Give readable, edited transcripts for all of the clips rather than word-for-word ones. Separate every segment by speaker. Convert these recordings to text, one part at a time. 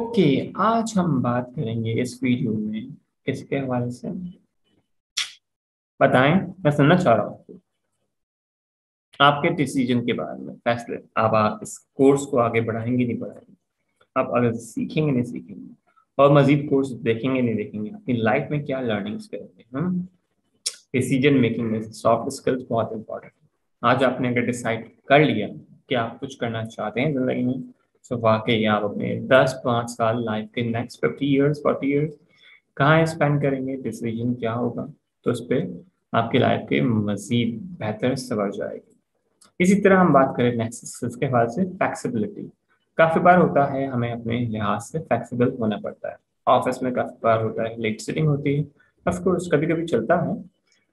Speaker 1: Okay, आज हम बात करेंगे इस वीडियो में किसके हवाले से। बताएं, मैं सुनना चाह रहा हूँ आपके डिसीजन के बारे में। फैसले आप इस कोर्स को आगे बढ़ाएंगे नहीं बढ़ाएंगे, आप अगर सीखेंगे नहीं सीखेंगे, और मजीद कोर्स देखेंगे नहीं देखेंगे, अपनी लाइफ में क्या लर्निंग्स करेंगे हम। डिसीजन मेकिंग में सॉफ्ट स्किल्स बहुत इंपॉर्टेंट है। आज आपने अगर डिसाइड कर लिया कि आप कुछ करना चाहते हैं जिंदगी में, तो वाकई आप अपने 10-5 साल लाइफ के नेक्स्ट 50 ईयर्स 40 ईयर्स कहाँ स्पेंड करेंगे, डिसीजन क्या होगा, तो उस पर आपकी लाइफ के मजीद बेहतर सवर जाएगी। इसी तरह हम बात करें नेक्स्ट स्किल्स के हवाले से, फ्लेक्सिबिलिटी। काफी बार होता है हमें अपने लिहाज से फ्लेक्सिबल होना पड़ता है। ऑफिस में काफी बार होता है लेट सिटिंग होती है, ऑफ कोर्स कभी कभी चलता है,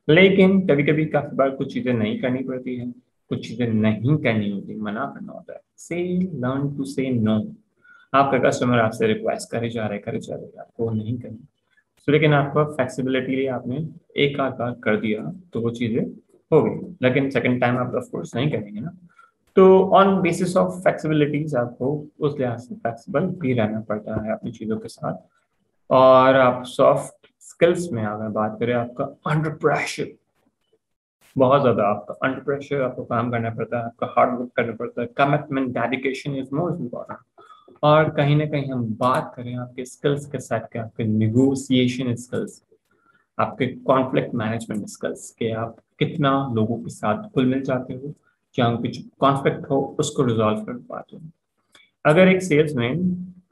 Speaker 1: लेकिन कभी कभी काफी बार कुछ चीजें नहीं करनी पड़ती है, कुछ चीजें नहीं करनी होती, मना करना होता है। से लर्न टू से नो। आपका कस्टमर आपसे रिक्वेस्ट करे जा रहे आपको नहीं करनी, तो लेकिन आपको फ्लेक्सिबिलिटी लिए आपने एक आध बार कर दिया तो वो चीजें हो गई, लेकिन सेकंड टाइम आप ऑफ कोर्स नहीं करेंगे ना। तो ऑन बेसिस ऑफ फ्लेक्सिबिलिटीज आपको उस लिहाज से फ्लेक्सिबल भी रहना पड़ता है अपनी चीजों के साथ। और आप सॉफ्ट स्किल्स में अगर बात करें, आपका अंडर प्रेशर, बहुत ज्यादा आपका अंडर प्रेशर आपको काम करना पड़ता है, आपका हार्ड वर्क करना पड़ता है, commitment dedication is most important. और कहीं ना कहीं हम बात करें आपके स्किल्स के साथ के, आपके निगोसिएशन स्किल्स, आपके कॉन्फ्लिक्ट मैनेजमेंट स्किल्स के, आप कितना लोगों के साथ घुल मिल जाते हो, क्या कुछ कॉन्फ्लिक्ट हो उसको रिजॉल्व कर पाते हो। अगर एक सेल्समैन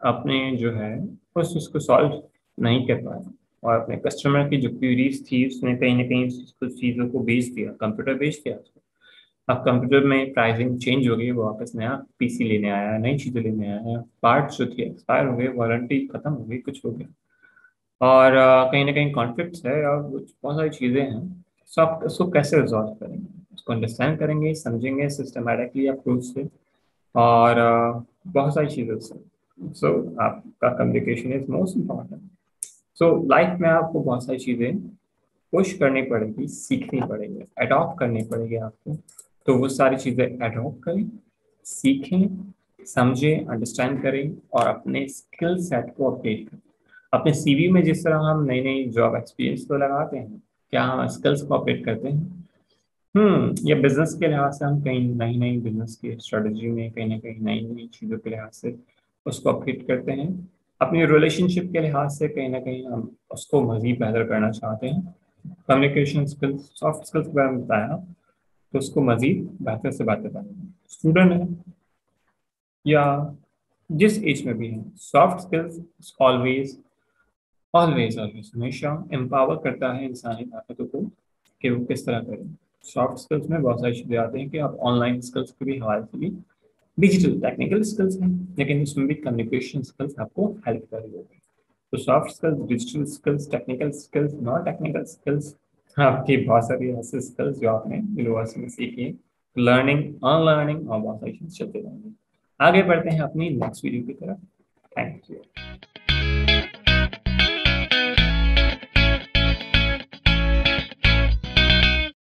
Speaker 1: अपने जो है उस उसको सॉल्व नहीं कर पाया, और अपने कस्टमर की जो क्यूरीज थी उसने कहीं ना कहीं कुछ चीज़ों को बेच दिया, कंप्यूटर बेच दिया उसको। अब कंप्यूटर में प्राइसिंग चेंज हो गई, वो वापस नया पीसी लेने आया, नई चीज़ें लेने आया, पार्ट्स जो थे एक्सपायर हो गए, वारंटी खत्म हो गई, कुछ हो गया। और कहीं ना कहीं कॉन्फ्लिक्ट्स है और बहुत सारी चीज़ें हैं। सो आप उसको कैसे रिजॉल्व करेंगे, उसको अंडरस्टैंड करेंगे, समझेंगे सिस्टमेटिकली अप्रोच से, और बहुत सारी चीज़ों से। सो आपका communication is most important. So life में आपको बहुत सारी चीज़ें पुश करनी पड़ेगी, सीखनी पड़ेगी, अडॉप्ट करनी पड़ेगी आपको। तो वो सारी चीज़ें अडॉप्ट करें, सीखें, समझें, अंडरस्टैंड करें, और अपने स्किल सेट को अपडेट करें। अपने सीवी में जिस तरह हम नई नई जॉब एक्सपीरियंस तो लगाते हैं, क्या हम स्किल्स को अपडेट करते हैं? ये बिजनेस के लिहाज से हम कहीं नई नई बिजनेस की स्ट्रेटजी में कहीं ना कहीं नई नई चीज़ों के लिहाज से उसको अपडेट करते हैं। अपनी रिलेशनशिप के लिहाज से कहीं ना कहीं हम उसको मजीद बेहतर करना चाहते हैं। कम्युनिकेशन स्किल्स, सॉफ्ट स्किल्स के बारे में बताया, तो उसको मजीद बेहतर से बेहतर बनाना। स्टूडेंट है या जिस एज में भी है, soft skills always always always हमेशा एम्पावर करता है इंसानी ताकतों को कि वो किस तरह करें। सॉफ्ट स्किल्स में बहुत सारी चीज़ें आती हैं कि आप ऑनलाइन स्किल्स के भी हवाले से भी, डिजिटल टेक्निकल स्किल्स हैं, लेकिन उसमें भी कम्युनिकेशन स्किल्स आपको हेल्प करेंगे। तो soft skills, digital skills, technical skills, non technical skills, आपकी बहुत सारी ऐसे स्किल्स जो आपने यूनिवर्सिटी में सीखी है, लर्निंग अनलर्निंग और बहुत सारी चीज़ चलते रहेंगे। आगे बढ़ते हैं अपनी नेक्स्ट वीडियो की तरफ। Thank you.